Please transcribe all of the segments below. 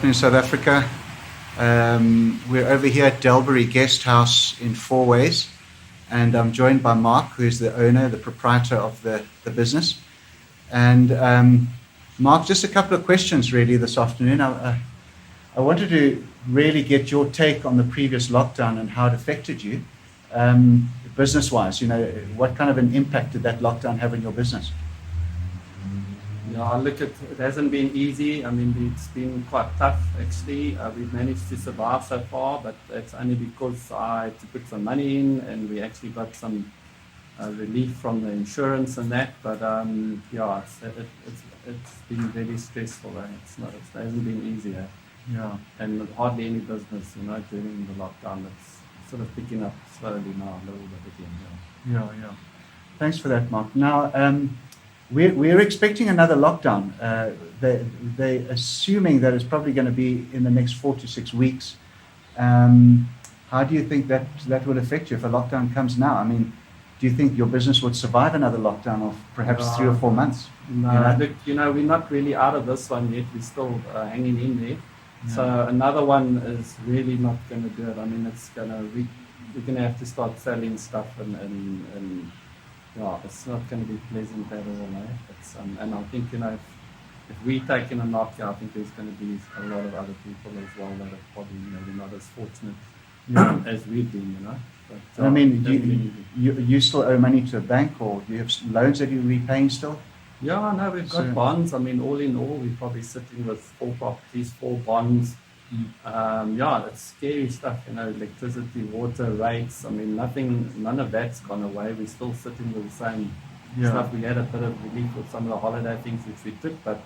afternoon, South Africa. We're over here at Delbury Guest House in Fourways, and I'm joined by Mark, who is the owner, the proprietor of the business. And Mark, just a couple of questions really this afternoon. I wanted to really get your take on the previous lockdown and how it affected you, business-wise. You know, what kind of an impact did that lockdown have on your business? Yeah, look, it hasn't been easy. I mean, it's been quite tough, actually. We've managed to survive so far, but it's only because I had to put some money in, and we actually got some relief from the insurance and that. But yeah, it's been very stressful. It hasn't been easy. Yeah. And hardly any business, during the lockdown. It's sort of picking up slowly now, a little bit again. Yeah. Thanks for that, Mark. Now, we're expecting another lockdown. They're assuming that it's probably going to be in the next 4 to 6 weeks. How do you think that would affect you if a lockdown comes now? I mean, do you think your business would survive another lockdown of perhaps 3 or 4 months? No, look, we're not really out of this one yet. We're still hanging in there. Yeah. So another one is really not going to do it. I mean, we're going to have to start selling stuff and yeah, it's not going to be pleasant at all. And I think, if we take in a knock, I think there's going to be a lot of other people as well that are probably maybe not as fortunate as we've been, But, I mean, you still owe money to a bank, or do you have loans that you're repaying still? Yeah, no, we've got bonds. I mean, all in all, we're probably sitting with 4 properties, 4 bonds. Yeah, it's scary stuff, electricity, water rates. I mean, none of that's gone away. We're still sitting with the same stuff. We had a bit of relief with some of the holiday things which we took, but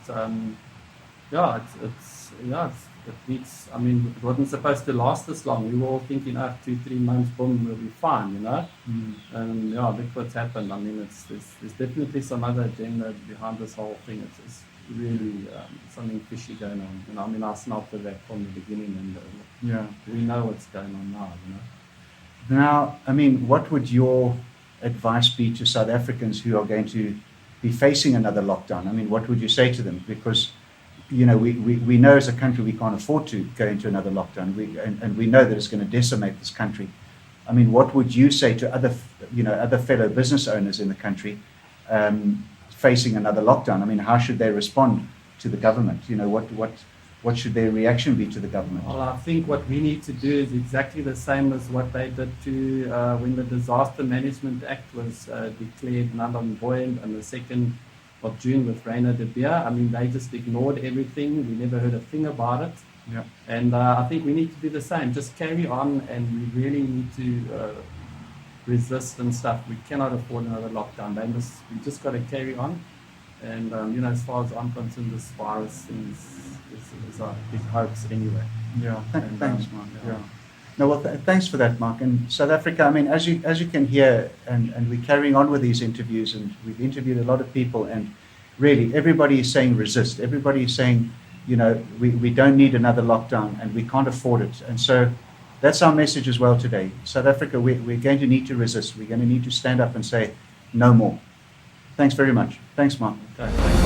yeah, it beats. I mean, it wasn't supposed to last this long. We were all thinking, 2-3 months, boom, we'll be fine, And yeah, look what's happened. I mean, there's definitely some other agenda behind this whole thing. It's really something fishy going on. I mean, I smelt that from the beginning, and we know what's going on now. Now, I mean, what would your advice be to South Africans who are going to be facing another lockdown? I mean, what would you say to them? Because we know as a country we can't afford to go into another lockdown. We know that it's going to decimate this country. I mean, what would you say to other fellow business owners in the country facing another lockdown? I mean, how should they respond to the government? What should their reaction be to the government? Well, I think what we need to do is exactly the same as what they did to when the Disaster Management Act was declared null and void on the 2nd of June with Reinhard de Beer. I mean, they just ignored everything. We never heard a thing about it. Yeah. And I think we need to do the same. Just carry on, and we really need to resist and stuff. We cannot afford another lockdown. We just got to carry on. And as far as I'm concerned, this virus is a big hoax anyway. Yeah. Thanks, Mark. Yeah. No, well, thanks for that, Mark. And South Africa, I mean, as you can hear, and we're carrying on with these interviews, and we've interviewed a lot of people, and really everybody is saying resist. Everybody is saying, we don't need another lockdown, and we can't afford it. And so that's our message as well today. South Africa, we're going to need to resist. We're going to need to stand up and say no more. Thanks very much. Thanks, Mark. Okay.